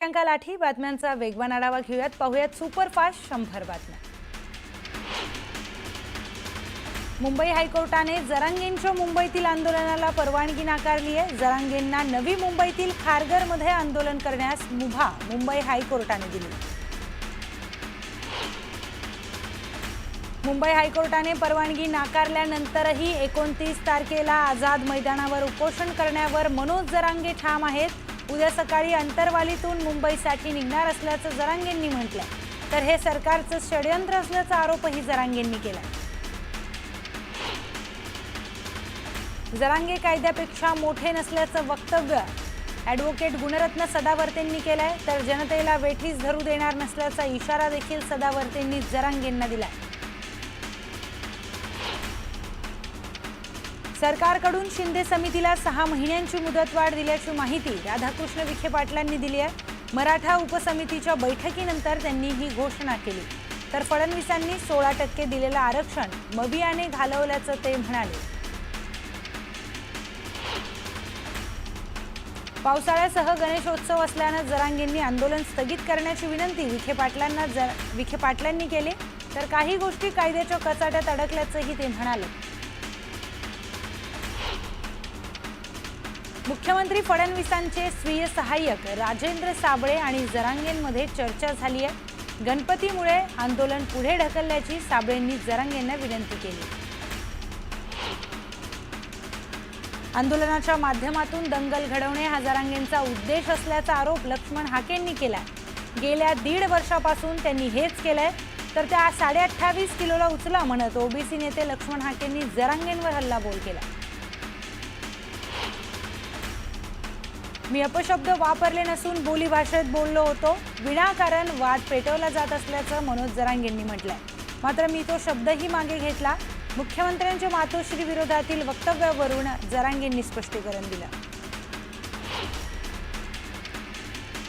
प्रियंका लाठी बातम्यांचा वेगवान आढावा घेऊयात. पाहूयात सुपरफास्ट 100 बातम्या. मुंबई हायकोर्टाने जरांगेंच्या मुंबईतील आंदोलनाला परवानगी नाकारली आहे. जरांगेंना नवी मुंबईतील खारघरमध्ये आंदोलन करण्यास मुभा मुंबई हायकोर्टाने दिली. मुंबई हायकोर्टाने परवानगी नाकारल्यानंतरही 29 तारखेला आझाद मैदानावर उपोषण करण्यावर मनोज जरांगे ठाम आहेत. उद्या सकाळी अंतरवालीतून मुंबईसाठी निघणार असल्याचं जरांगेंनी म्हटलंय. तर हे सरकारचं षडयंत्र असल्याचा आरोपही जरांगेंनी केलाय. जरांगे कायद्यापेक्षा मोठे नसल्याचं वक्तव्य ॲडव्होकेट गुणरत्न सदावर्तेंनी केलंय. तर जनतेला वेठीस धरू देणार नसल्याचा इशारा देखील सदावर्तेंनी जरांगेंना दिलाय. सरकारकडून शिंदे समितीला 6 महिन्यांची मुदतवाढ दिल्याची माहिती राधाकृष्ण विखे पाटलांनी दिली आहे. मराठा उपसमितीच्या बैठकीनंतर त्यांनी ही घोषणा केली. तर फडणवीसांनी 16% दिलेलं आरक्षण मबियाने घालवल्याचं ते म्हणाले. पावसाळ्यासह गणेशोत्सव असल्यानं जरांगेंनी आंदोलन स्थगित करण्याची विनंती विखे पाटलांनी केली. तर काही गोष्टी कायद्याच्या कचाट्यात अडकल्याचंही ते म्हणाले. मुख्यमंत्री फडणवीसांचे स्वीय सहाय्यक राजेंद्र साबळे आणि जरांगेंमध्ये चर्चा झाली आहे. गणपतीमुळे आंदोलन पुढे ढकलल्याची साबळेंनी जरांगेंना विनंती केली. आंदोलनाच्या माध्यमातून दंगल घडवणे हा जरांगेंचा उद्देश असल्याचा आरोप लक्ष्मण हाकेंनी केलाय. गेल्या 1.5 वर्षापासून त्यांनी हेच केलंय. तर त्या 28.5 किलोला उचला म्हणत ओबीसी नेते लक्ष्मण हाकेंनी जरांगेंवर हल्लाबोल केला. मी अपशब्द वापरले नसून बोलीभाषेत बोललो होतो. विनाकारण वाद पेटवला जात असल्याचं मनोज जरांगेंनी म्हटलंय. मात्र मी तो शब्दही मागे घेतला. मुख्यमंत्र्यांच्या मातोश्री विरोधातील वक्तव्यावरून जरांगेंनी स्पष्टीकरण दिलं.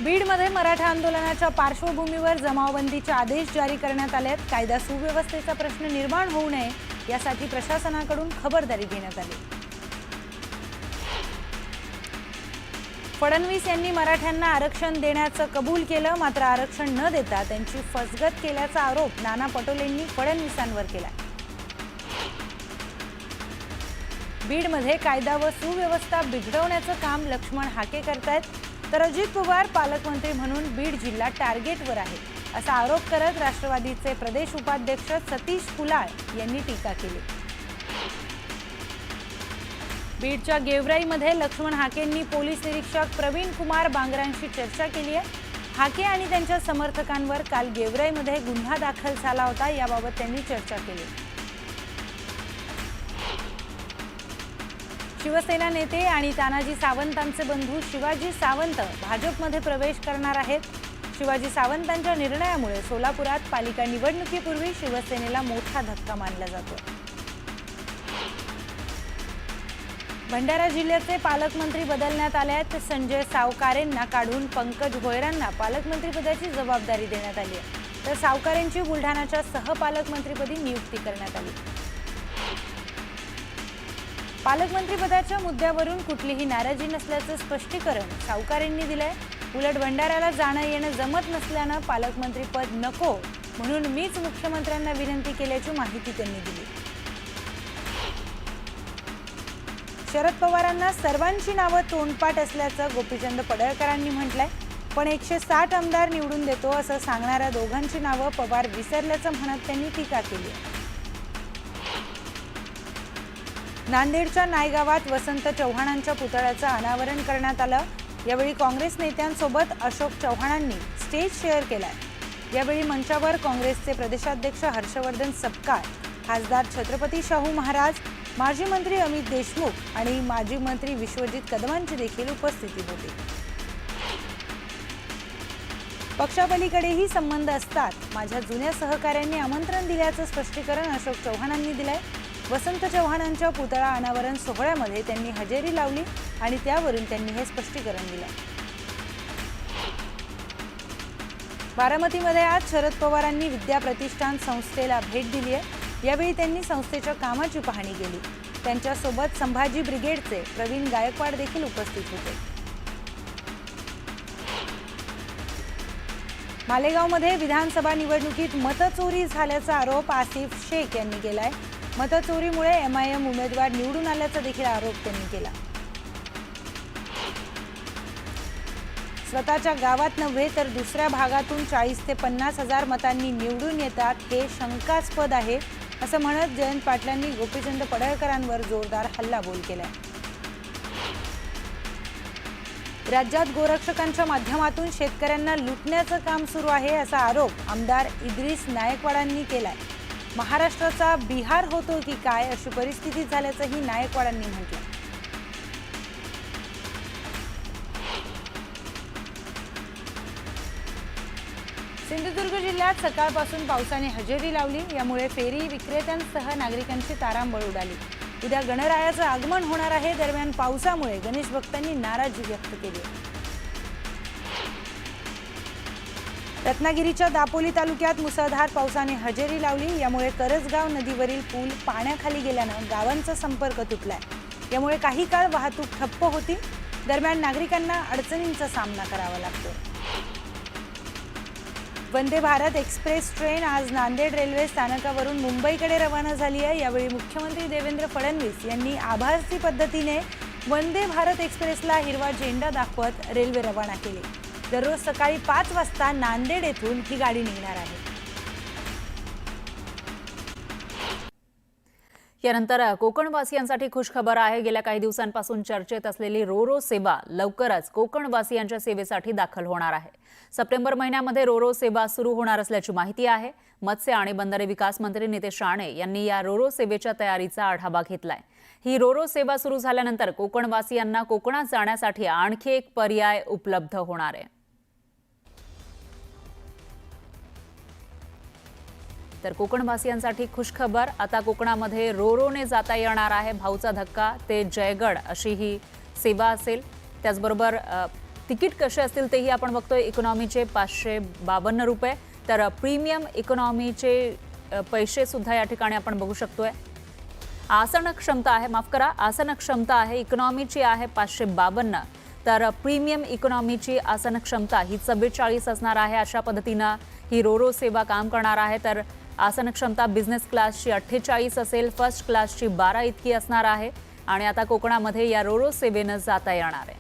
बीडमध्ये मराठा आंदोलनाच्या पार्श्वभूमीवर जमावबंदीचे आदेश जारी करण्यात आले आहेत. कायदा सुव्यवस्थेचा प्रश्न निर्माण होऊ नये यासाठी प्रशासनाकडून खबरदारी घेण्यात आली. फडणवीस यांनी मराठ्यांना आरक्षण देण्याचं कबूल केलं. मात्र आरक्षण न देता त्यांची फसगत केल्याचा आरोप नाना पटोलेंनी फडणवीसांवर केला. बीडमध्ये कायदा व सुव्यवस्था बिघडवण्याचं काम लक्ष्मण हाके करतायत. तर अजित पवार पालकमंत्री म्हणून बीड जिल्हा टार्गेटवर आहे असा आरोप करत राष्ट्रवादीचे प्रदेश उपाध्यक्ष सतीश कुलाळ यांनी टीका केली. बीडच्या गेवराईमध्ये लक्ष्मण हाकेंनी पोलीस निरीक्षक प्रवीण कुमार बांगरांशी चर्चा केली आहे. हाके आणि त्यांच्या समर्थकांवर काल गेवराईमध्ये गुन्हा दाखल झाला होता. याबाबत त्यांनी चर्चा केली. शिवसेना नेते आणि तानाजी सावंतांचे बंधू शिवाजी सावंत भाजपमध्ये प्रवेश करणार आहेत. शिवाजी सावंतांच्या निर्णयामुळे सोलापुरात पालिका निवडणुकीपूर्वी शिवसेनेला मोठा धक्का मानला जातो. भंडारा जिल्ह्याचे पालकमंत्री बदलण्यात आले आहेत. संजय सावकारेंना काढून पंकज भोयरांना पालकमंत्रीपदाची जबाबदारी देण्यात आली आहे. तर सावकारेंची बुलढाणाच्या सहपालकमंत्रीपदी नियुक्ती करण्यात आली. पालकमंत्रीपदाच्या मुद्द्यावरून कुठलीही नाराजी नसल्याचं स्पष्टीकरण सावकारेंनी दिलंय. उलट भंडाऱ्याला जाणं येणं जमत नसल्यानं पालकमंत्रीपद नको म्हणून मीच मुख्यमंत्र्यांना विनंती केल्याची माहिती त्यांनी दिली. शरद पवारांना सर्वांची नावं तोंडपाठ असल्याचं गोपीचंद पडळकरांनी म्हटलंय. पण 160 आमदार निवडून देतो असं सांगणाऱ्या दोघांची नावं पवार विसरल्याचं म्हणत त्यांनी टीका केली. नांदेडच्या नायगावात वसंत चव्हाणांच्या पुतळ्याचं अनावरण करण्यात आलं. यावेळी काँग्रेस नेत्यांसोबत अशोक चव्हाणांनी स्टेज शेअर केलाय. यावेळी मंचावर काँग्रेसचे प्रदेशाध्यक्ष हर्षवर्धन सपकाळ, खासदार छत्रपती शाहू महाराज, माजी मंत्री अमित देशमुख आणि माजी मंत्री विश्वजित कदमांची देखील उपस्थिती होती. पक्षापलीकडेही संबंध असतात. माझ्या जुन्या सहकाऱ्यांनी आमंत्रण दिल्याचं स्पष्टीकरण अशोक चव्हाणांनी दिलंय. वसंत चव्हाणांच्या पुतळा अनावरण सोहळ्यामध्ये त्यांनी हजेरी लावली आणि त्यावरून त्यांनी हे स्पष्टीकरण दिलं. बारामतीमध्ये आज शरद पवारांनी विद्या प्रतिष्ठान संस्थेला भेट दिली आहे. यावेळी त्यांनी संस्थेच्या कामाची पाहणी केली. त्यांच्यासोबत संभाजी ब्रिगेडचे प्रवीण गायकवाड देखील उपस्थित होते. मालेगावमध्ये विधानसभा निवडणुकीत मतचोरी झाल्याचा आरोप आसिफ शेख यांनी केलाय। मतचोरीमुळे एमआयएम उमेदवार निवडून आल्याचा देखील आरोप त्यांनी केला। स्वतःच्या गावात नव्हे तर दुसऱ्या भागातून 40 ते 50 हजार मतांनी निवडून येतात हे शंकास्पद आहे असं म्हणत जयंत पाटलांनी गोपीचंद पडळकरांवर जोरदार हल्लाबोल केलाय। राज्यात गोरक्षकांच्या माध्यमातून शेतकऱ्यांना लुटण्याचं काम सुरू आहे असा आरोप आमदार इद्रिस नायकवाडांनी केलाय। महाराष्ट्राचा बिहार होतो की काय अशी परिस्थिती झाल्याचंही नायकवाडांनी म्हटलं। सिंधुदुर्ग जिल्ह्यात सकाळपासून पावसाने हजेरी लावली। यामुळे फेरी विक्रेत्यांसह नागरिकांची तारांबळ उडाली। उद्या गणरायाचं आगमन होणार आहे। दरम्यान पावसामुळे गणेश भक्तांनी नाराजी व्यक्त केली। रत्नागिरीच्या दापोली तालुक्यात मुसळधार पावसाने हजेरी लावली। यामुळे करसगाव नदीवरील पूल पाण्याखाली गेल्यानं गावांचा संपर्क तुटलाय। यामुळे काही काळ वाहतूक ठप्प होती। दरम्यान नागरिकांना अडचणींचा सामना करावा लागतो। वंदे भारत एक्सप्रेस ट्रेन आज नांदेड रेल्वे स्थानकावरून मुंबईकडे रवाना झाली आहे। यावेळी मुख्यमंत्री देवेंद्र फडणवीस यांनी आभासी पद्धतीने वंदे भारत एक्सप्रेसला हिरवा झेंडा दाखवत रेल्वे रवाना केली। दररोज सकाळी 5 वाजता नांदेड येथून ही गाडी निघणार आहे। यानंतर कोकणवासियांसाठी खुशखबर आहे। गेल्या काही दिवसांपासून चर्चेत असलेली रोरो सेवा लवकरच कोकणवासियांच्या सेवेसाठी दाखल होणार आहे। सप्टेंबर महिन्यामध्ये रोरो सेवा सुरू होणार असल्याची माहिती आहे। मत्स्य आणि बंदरे विकास मंत्री नितेश राणे यांनी या रोरो सेवेच्या तयारीचा आढावा घेतलाय। ही रोरो सेवा सुरू झाल्यानंतर कोकणवासियांना कोकणात जाण्यासाठी आणखी एक पर्याय उपलब्ध होणार आहे। तर कोकणवासियांसाठी खुशखबर, आता कोकणामध्ये रोरोने जाता येणार आहे। भाऊचा धक्का ते जयगड अशी ही सेवा असेल। त्याचबरोबर तिकीट कसे असतील तेही आपण बघतोय। इकॉनॉमीचे 552 रुपये, तर प्रीमियम इकॉनॉमीचे पैसे सुद्धा या ठिकाणी आपण बघू शकतोय। आसन क्षमता आहे, माफ करा, आसन क्षमता आहे इकॉनॉमीची आहे 552, तर प्रीमियम इकॉनॉमीची आसन क्षमता ही 44 असणार आहे। अशा पद्धतीनं ही रोरो सेवा काम करणार आहे। तर आसन क्षमता बिझनेस क्लासची 48 असेल, फर्स्ट क्लासची 12 इतकी असणार आहे। आणि आता कोकणामध्ये या रोरो सेवेनं जाता येणार आहे।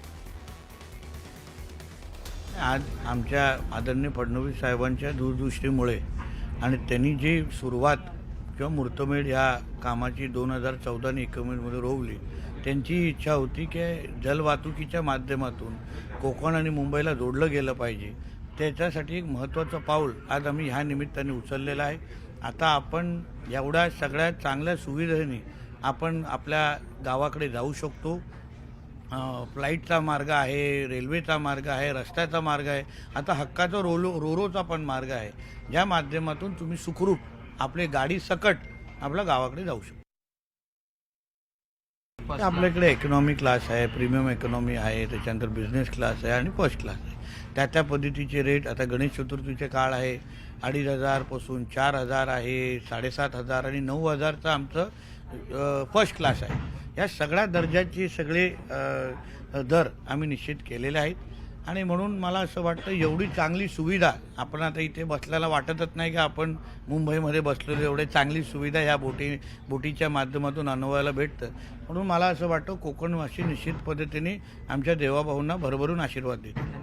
आज आमच्या आदरणीय फडणवीस साहेबांच्या दूरदृष्टीमुळे आणि त्यांनी जी सुरुवात किंवा मुहूर्तमेढ या कामाची 2014 ने 19मध्ये रोवली, त्यांची इच्छा होती की जलवाहतुकीच्या माध्यमातून कोकण आणि मुंबईला जोडलं गेलं पाहिजे। त्याच्यासाठी एक महत्त्वाचं पाऊल आज आम्ही ह्या निमित्ताने उचललेलं आहे। आता आपण एवढ्या सगळ्या चांगल्या सुविधेने आपण आपल्या गावाकडे जाऊ शकतो। फ्लाईटचा मार्ग आहे, रेल्वेचा मार्ग आहे, रस्त्याचा मार्ग आहे, आता हक्काचा रोरोचा पण मार्ग आहे, ज्या माध्यमातून तुम्ही सुखरूप आपली गाडी सकट आपल्या गावाकडे जाऊ शकता। आपल्याकडे इकॉनॉमी क्लास आहे, प्रीमियम इकॉनॉमी आहे, त्याच्यानंतर बिझनेस क्लास आहे आणि फर्स्ट क्लास आहे। त्या पद्धतीचे रेट आता गणेश चतुर्थीचे काळ आहे, 2500 पासून 4000 आहे, 7500 आणि 9000चं आमचं फर्स्ट क्लास आहे। या सगळ्या दर्जाचे सगळे दर आम्ही निश्चित केलेले आहेत। आणि म्हणून मला असं वाटतं एवढी चांगली सुविधा आपण आता इथे बसल्याला वाटतच नाही की आपण मुंबईमध्ये बसलेलो, एवढे चांगली सुविधा ह्या बोटीच्या माध्यमातून अनुभवायला भेटतं। म्हणून मला असं वाटतं कोकणवासी निश्चित पद्धतीने आमच्या देवाभाऊंना भरभरून आशीर्वाद देतील।